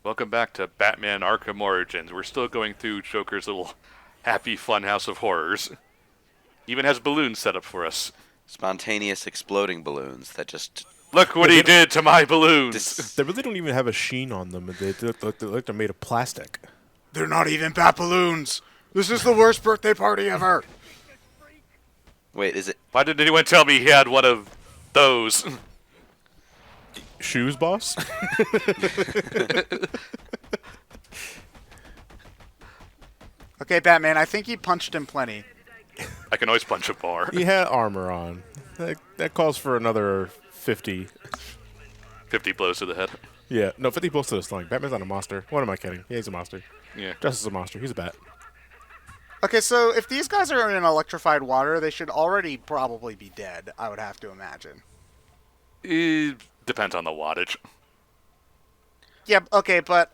Welcome back to Batman Arkham Origins. We're still going through Joker's little happy fun house of horrors. Even has balloons set up for us. Spontaneous exploding balloons that just Look what he did to my balloons! dis- They really don't even have a sheen on them. They look like they're made of plastic. They're not even bat balloons. This is the worst birthday party ever. Wait, is it? Why didn't anyone tell me he had one of those? Shoes, boss? Okay, Batman, I think he punched him plenty. I can always punch a bar. He had armor on. That calls for another 50. 50 blows to the head. Yeah, no, 50 blows to the stomach. Batman's not a monster. What am I kidding? Yeah, he's a monster. Yeah. Justice is a monster. He's a bat. Okay, so if these guys are in electrified water, they should already probably be dead, I would have to imagine. It depends on the wattage. Yeah, okay, but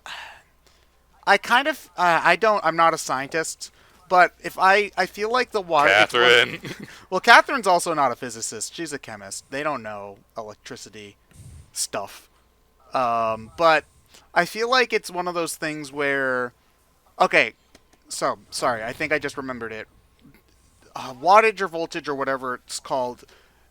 I kind of, I'm not a scientist, but if I feel like the water... Catherine! Well, Catherine's also not a physicist. She's a chemist. They don't know electricity stuff. But I feel like it's one of those things where... Okay, so, sorry, I think I just remembered it. Wattage or voltage or whatever it's called,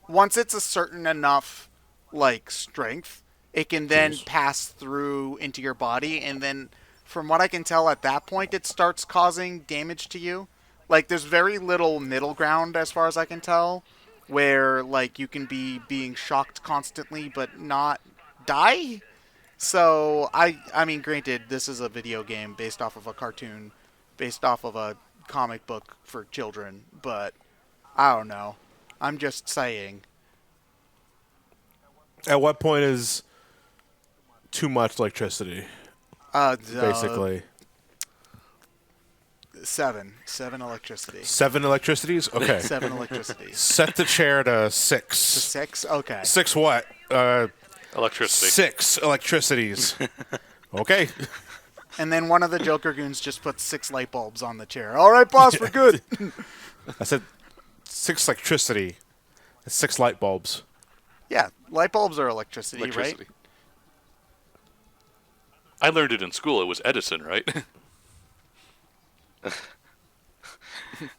once it's a certain enough, like, strength, it can then pass through into your body, and then, from what I can tell at that point, it starts causing damage to you. Like, there's very little middle ground, as far as I can tell, where, like, you can be being shocked constantly, but not die? So, I mean, granted, this is a video game based off of a cartoon, based off of a comic book for children, but I don't know. I'm just saying. At what point is too much electricity, basically? 7 electricity. 7 electricities? Okay. 7 electricity. Set the chair to 6. 6? Okay. 6 what? Electricity. 6 electricities. Okay. And then one of the Joker goons just puts 6 light bulbs on the chair. All right, boss, we're good. I said 6 electricity. That's 6 light bulbs. Yeah, light bulbs are electricity, right? I learned it in school. It was Edison, right?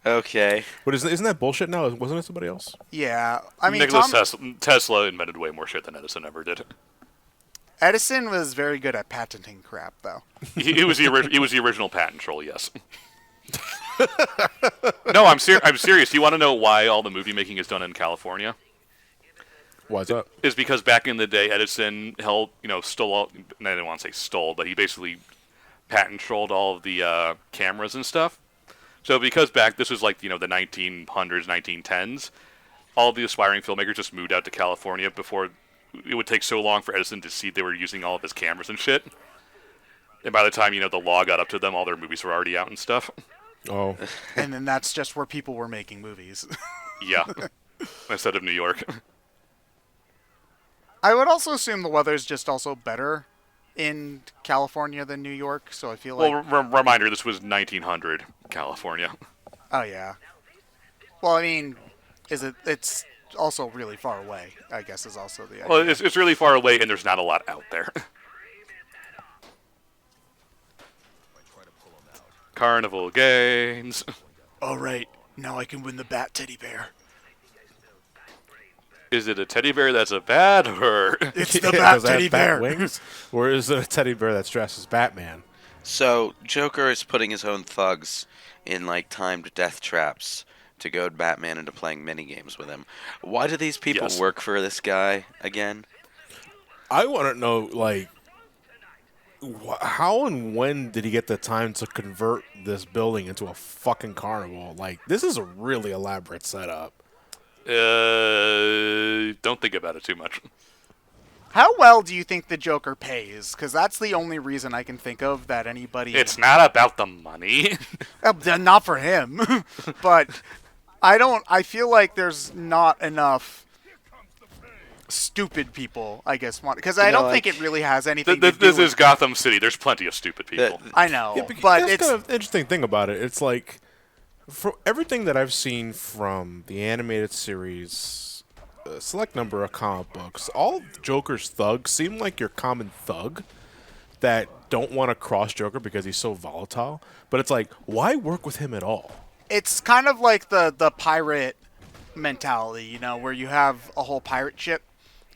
Okay. What isn't that bullshit now? Wasn't it somebody else? Yeah. I mean, Nicholas Tesla invented way more shit than Edison ever did. Edison was very good at patenting crap, though. He was the original patent troll, yes. No, I'm serious. Do you want to know why all the movie making is done in California? Why's that? Is because back in the day, Edison stole all. I didn't want to say stole, but he basically patent trolled all of the cameras and stuff. So because this was like the 1900s, 1910s, all of the aspiring filmmakers just moved out to California before it would take so long for Edison to see they were using all of his cameras and shit. And by the time the law got up to them, all their movies were already out and stuff. Oh. And then that's just where people were making movies. Yeah, instead of New York. I would also assume the weather's just also better in California than New York, so I feel like... Well, reminder, this was 1900 California. Oh, yeah. Well, I mean, it's also really far away, I guess, is also the idea. Well, it's really far away, and there's not a lot out there. Carnival games. All right, now I can win the Bat Teddy Bear. Is it a teddy bear that's a bat, or... It's the Does Bat it have Teddy bat Bear. wings? Or is it a teddy bear that's dressed as Batman? So Joker is putting his own thugs in like timed death traps to goad Batman into playing mini games with him. Why do these people Yes. work for this guy again? I want to know, like, how and when did he get the time to convert this building into a fucking carnival? Like, this is a really elaborate setup. Don't think about it too much. How well do you think the Joker pays? Because that's the only reason I can think of that anybody... It's not about the money. Not for him. But I feel like there's not enough stupid people, I guess, because I don't think it really has anything to do This with... is Gotham City. There's plenty of stupid people. I know, Yeah, but that's it's... kind of the interesting thing about it. It's like, for everything that I've seen from the animated series, a select number of comic books, all of Joker's thugs seem like your common thug that don't want to cross Joker because he's so volatile. But it's like, why work with him at all? It's kind of like the pirate mentality, you know, where you have a whole pirate ship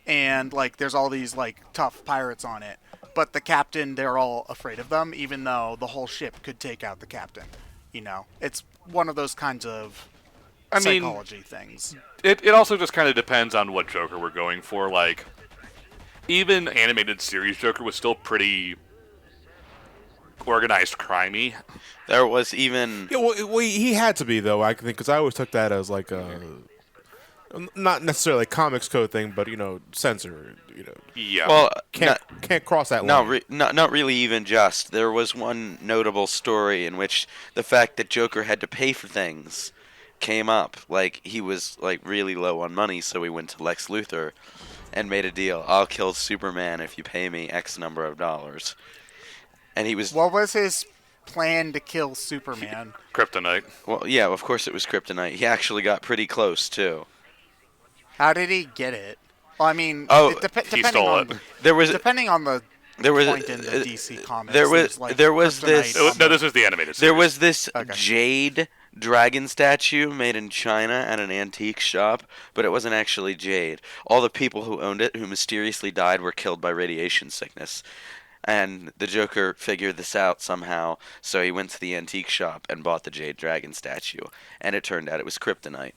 and like there's all these like tough pirates on it, but the captain, they're all afraid of them, even though the whole ship could take out the captain. You know, it's one of those kinds of psychology things. It also just kind of depends on what Joker we're going for. Like, even animated series Joker was still pretty organized crimey. There was even Yeah, well, he had to be though. I think because I always took that as like a not necessarily a comics code thing, but censor. Yeah. well, Can't cross that line. not really even just. There was one notable story in which the fact that Joker had to pay for things came up. Like, he was like really low on money, so he went to Lex Luthor and made a deal. I'll kill Superman if you pay me X number of dollars. And he was What was his plan to kill Superman? Kryptonite. well, yeah, of course it was kryptonite. He actually got pretty close too. How did he get it? Well, I mean, Oh, He depending stole on it. There was depending on the there was point in the DC comics. there was there's, like, there was kryptonite this Oh, on no, the- this is the animated series. there was this Okay. jade dragon statue made in China at an antique shop, but it wasn't actually jade. All the people who owned it, who mysteriously died, were killed by radiation sickness. And the Joker figured this out somehow, so he went to the antique shop and bought the jade dragon statue, and it turned out it was kryptonite.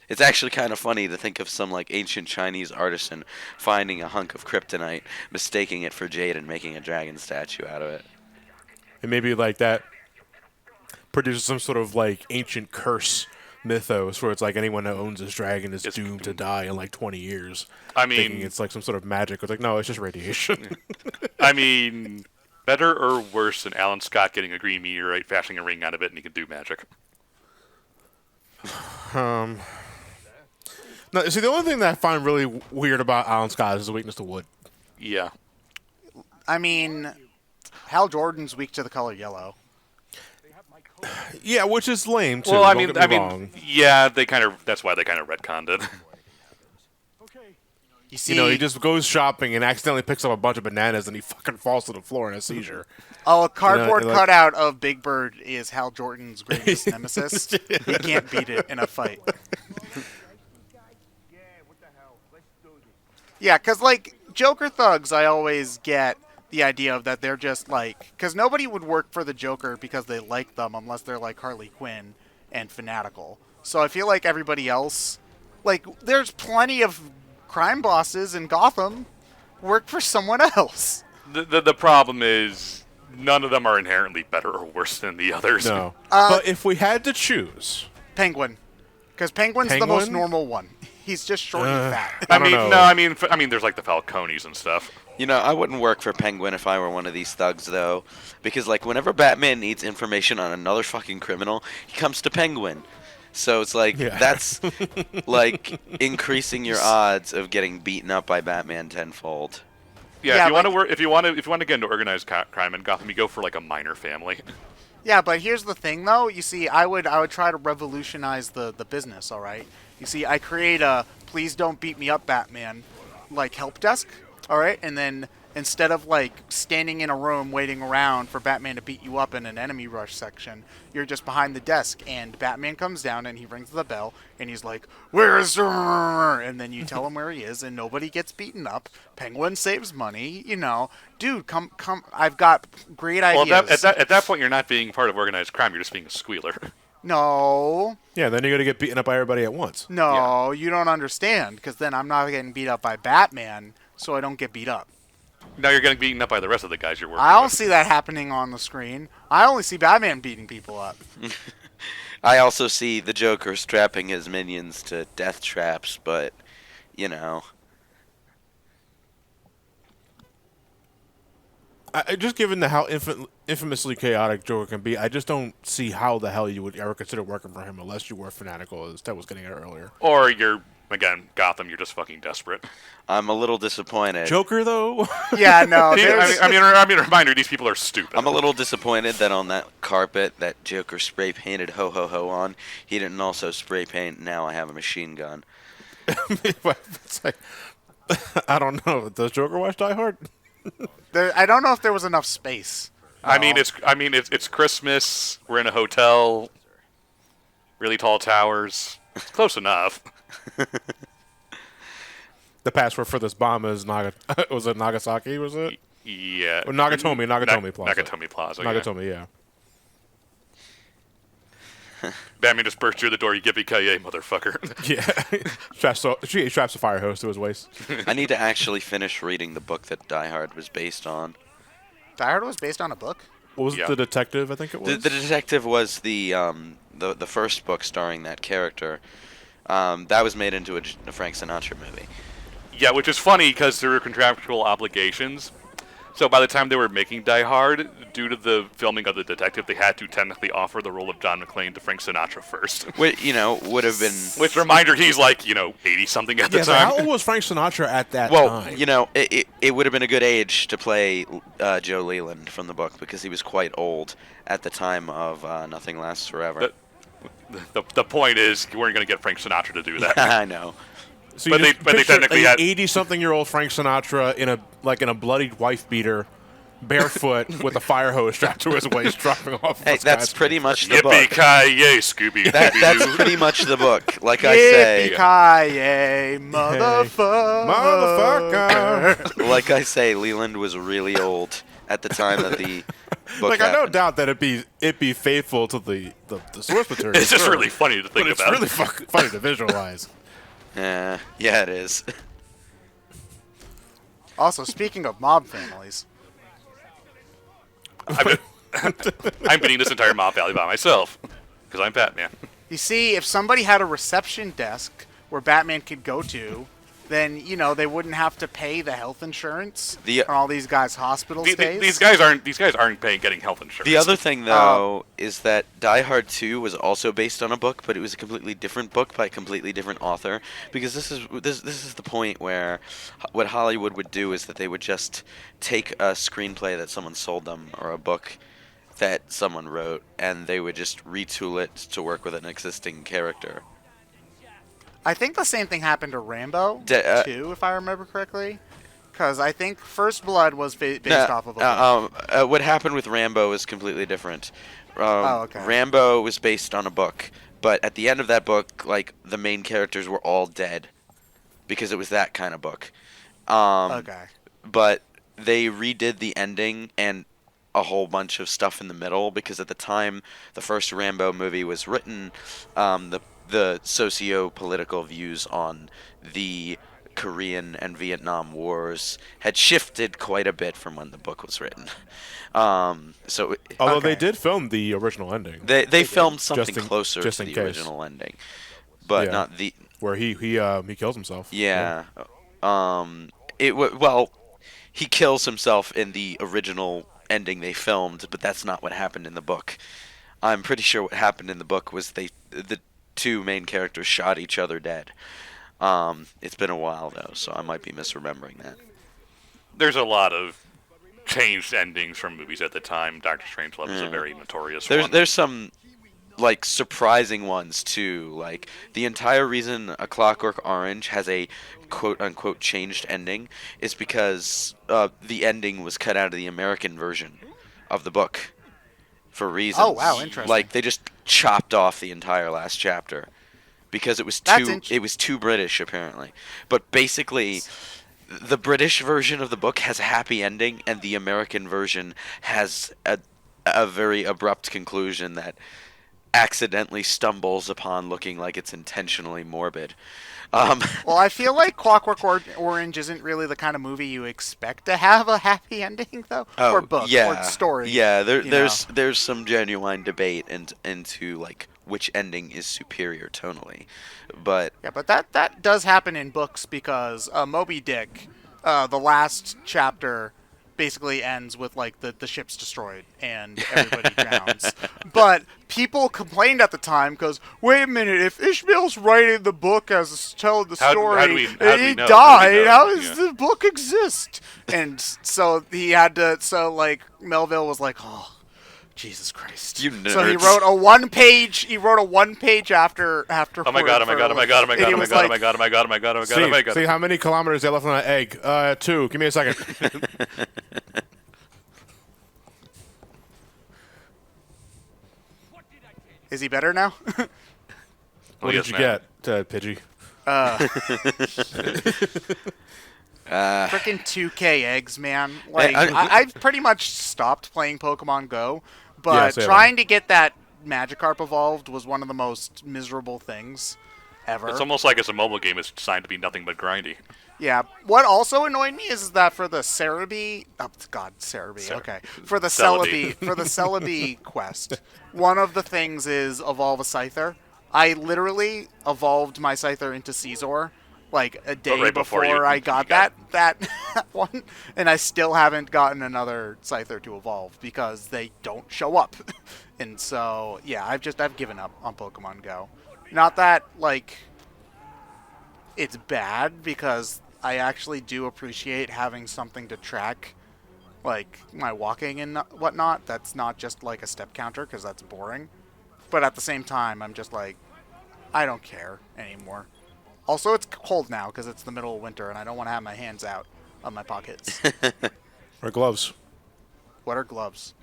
It's actually kind of funny to think of some like ancient Chinese artisan finding a hunk of kryptonite, mistaking it for jade, and making a dragon statue out of it. And maybe like that produces some sort of like ancient curse mythos where it's like anyone who owns this dragon is doomed to die in like 20 years. I Thinking mean, it's like some sort of magic. It's like, no, it's just radiation. better or worse than Alan Scott getting a green meteorite, fashioning a ring out of it, and he can do magic. No, see, the only thing that I find really weird about Alan Scott is his weakness to wood. Yeah. I mean, Hal Jordan's weak to the color yellow. Yeah, which is lame too. Well, don't get me wrong. yeah, that's why they kind of retconned it. You see, He just goes shopping and accidentally picks up a bunch of bananas and he fucking falls to the floor in a seizure. a cardboard like- cutout of Big Bird is Hal Jordan's greatest nemesis. He can't beat it in a fight. Yeah, because, like, Joker thugs, I always get the idea of that they're just, like... Because nobody would work for the Joker because they like them unless they're, like, Harley Quinn and fanatical. So I feel like everybody else... Like, there's plenty of crime bosses in Gotham work for someone else. The problem is none of them are inherently better or worse than the others. No. But if we had to choose... Penguin. Because Penguin's the most normal one. He's just short and fat. I don't know. No, I mean, there's like the Falcones and stuff. You know, I wouldn't work for Penguin if I were one of these thugs, though. Because, like, whenever Batman needs information on another fucking criminal, he comes to Penguin. So it's like, that's, like, increasing your odds of getting beaten up by Batman tenfold. Yeah, Yeah, if you want but- to work, if you want to get into organized crime in Gotham, you go for like a minor family. Yeah, but here's the thing, though. You see, I would try to revolutionize the business, all right? You see, I create a please don't beat me up Batman, like, help desk, all right? And then instead of, like, standing in a room waiting around for Batman to beat you up in an enemy rush section, you're just behind the desk, and Batman comes down, and he rings the bell, and he's like, where is her? And then you tell him where he is, and nobody gets beaten up. Penguin saves money, Dude, come, I've got great Well, ideas. at that point, you're not being part of organized crime. You're just being a squealer. No. Yeah, then you're going to get beaten up by everybody at once. No, you don't understand, because then I'm not getting beat up by Batman, so I don't get beat up. Now you're getting beaten up by the rest of the guys you're working I don't with. see that happening on the screen. I only see Batman beating people up. I also see the Joker strapping his minions to death traps, but, Just given how infamously chaotic Joker can be, I just don't see how the hell you would ever consider working for him unless you were fanatical, as Ted was getting at earlier. Or you're, again, Gotham, you're just fucking desperate. I'm a little disappointed. Joker, though? Yeah, no, I there's... mean, reminder, these people are stupid. I'm a little disappointed that on that carpet that Joker spray painted ho ho ho on, he didn't also spray paint now I have a machine gun. It's like, I don't know. Does Joker watch Die Hard? I don't know if there was enough space. I mean, No. it's Christmas. We're in a hotel. Really tall towers. It's close enough. The password for this bomb is was it Nagasaki? Was it? Yeah. Or Nagatomi Plaza. Nagatomi Plaza. Yeah. Nagatomi, yeah. Batman just bursts through the door. Yippee-ki-yay, motherfucker. Yeah. Straps a fire hose to his waist. I need to actually finish reading the book that Die Hard was based on. Die Hard was based on a book. What was Yeah. it? The detective, I think it was? The detective was the first book starring that character. That was made into a Frank Sinatra movie. Yeah, which is funny because there were contractual obligations. So by the time they were making Die Hard, due to the filming of the detective, they had to technically offer the role of John McClane to Frank Sinatra first. Which, would have been... Which, reminder, he's like, 80-something at the Yeah, so time. how old was Frank Sinatra at that Well, time? it would have been a good age to play Joe Leland from the book because he was quite old at the time of Nothing Lasts Forever. The point is, you weren't going to get Frank Sinatra to do that. I know. So but you they- just but they picture technically a had- 80-something-year-old Frank Sinatra in a bloodied wife beater, barefoot with a fire hose strapped to his waist, dropping off. Hey, a that's skyscraper. pretty much the book. Yippee-ki-yay, Scooby. That's pretty much the book. Like I say, Yippee-ki-yay, motherfucker. Motherfucker. like I say, Leland was really old at the time that the book Like, I no happened. doubt that it'd be faithful to the source material. It's just sure. really funny to think But it's about. really funny to visualize. Yeah, it is. Also, speaking of mob families, I'm beating this entire mob valley by myself because I'm Batman. you see, if somebody had a reception desk where Batman could go to, then they wouldn't have to pay the health insurance The- on all these guys' hospital stays. These guys aren't paying getting health insurance. The other thing, though, is that Die Hard 2 was also based on a book, but it was a completely different book by a completely different author. Because this is the point where what Hollywood would do is that they would just take a screenplay that someone sold them or a book that someone wrote, and they would just retool it to work with an existing character. I think the same thing happened to Rambo too, if I remember correctly. Because I think First Blood was based off of a book. What happened with Rambo is completely different. Okay. Rambo was based on a book, but at the end of that book, like, the main characters were all dead because it was that kind of book. Okay. But they redid the ending and a whole bunch of stuff in the middle because at the time the first Rambo movie was written, the socio-political views on the Korean and Vietnam Wars had shifted quite a bit from when the book was written. So Although they did film the original ending, they filmed something Just in- closer just to in the case. original ending, but Yeah. not the. where he kills himself. Yeah. He kills himself in the original ending they filmed, but that's not what happened in the book. I'm pretty sure what happened in the book was the two main characters shot each other dead. It's been a while though, so I might be misremembering that. There's a lot of changed endings from movies at the time. Doctor Strangelove is a very notorious one. There's some like surprising ones too. Like the entire reason A Clockwork Orange has a quote unquote changed ending is because the ending was cut out of the American version of the book for reasons. Oh, wow, interesting. Like they just chopped off the entire last chapter because it was too British apparently. But basically the British version of the book has a happy ending and the American version has a very abrupt conclusion that accidentally stumbles upon looking like it's intentionally morbid. Well, I feel like Clockwork Orange isn't really the kind of movie you expect to have a happy ending, though, or book, or story. Yeah, you know. there's some genuine debate into like which ending is superior tonally, but Yeah, but that does happen in books because Moby Dick, the last chapter basically ends with like the ship's destroyed and everybody drowns. But people complained at the time because wait a minute, if Ishmael's writing the book as telling the story, how do we and he know? died, how does Yeah. the book exist? And so he had to. So like Melville was like, oh. Jesus Christ. You nerds. So he wrote a one-page. He wrote a one-page after. Oh my god! Oh my god! Oh my god! Oh my god! Oh my god! Oh my god! Oh my god! Oh my god! Oh my god! Oh my god! See how many kilometers they left on that egg? 2. Give me a second. Is he better now? What did you get, Pidgey? Freaking 2K eggs, man. Like, Hey, I've pretty much stopped playing Pokemon Go, but same. trying to get that Magikarp evolved was one of the most miserable things ever. It's almost like it's a mobile game. It's designed to be nothing but grindy. Yeah. What also annoyed me is that for the Cerebi, okay, for the Celebi. for the Celebi quest, one of the things is evolve a Scyther. I literally evolved my Scyther into Caesar like a day right before you- I you got got- that one, and I still haven't gotten another Scyther to evolve because they don't show up. And so, yeah, I've given up on Pokemon Go. Not that like it's bad, because I actually do appreciate having something to track like my walking and whatnot. That's not just like a step counter, because that's boring. But at the same time, I'm just like, I don't care anymore. Also, it's cold now because it's the middle of winter, and I don't want to have my hands out of my pockets. Or gloves. What are gloves?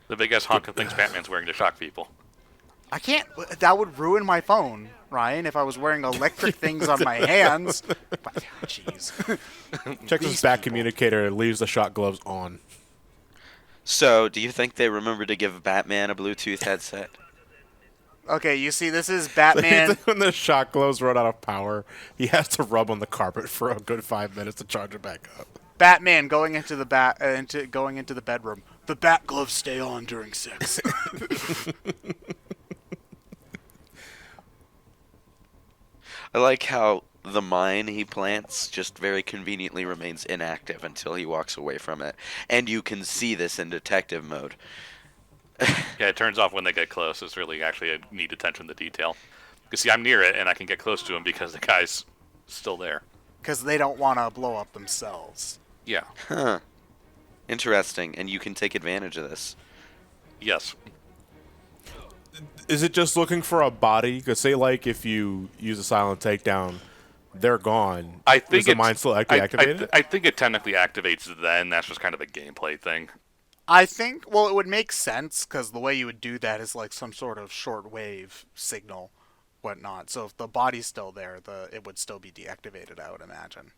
The big ass honking things Batman's wearing to shock people. I can't. That would ruin my phone, Ryan, if I was wearing electric things on my hands. But, jeez. Checks his These back people. communicator and leaves the shock gloves on. So, do you think they remember to give Batman a Bluetooth headset? Okay, you see, this is Batman. When the shock gloves run out of power, he has to rub on the carpet for a good 5 minutes to charge it back up. Batman going into the going into the bedroom. The bat gloves stay on during sex. I like how the mine he plants just very conveniently remains inactive until he walks away from it. And you can see this in detective mode. Yeah, it turns off when they get close. It's really actually a neat attention to detail. Because see, I'm near it and I can get close to him because the guy's still there. Because they don't want to blow up themselves. Yeah. Huh. Interesting, and you can take advantage of this. Yes. Is it just looking for a body? Because say, like, if you use a silent takedown, they're gone. I think Is the it's- mine still activated? I think it technically activates then. That's just kind of a gameplay thing. I think, well, it would make sense, because the way you would do that is like some sort of shortwave signal, whatnot. So if the body's still there, it would still be deactivated, I would imagine.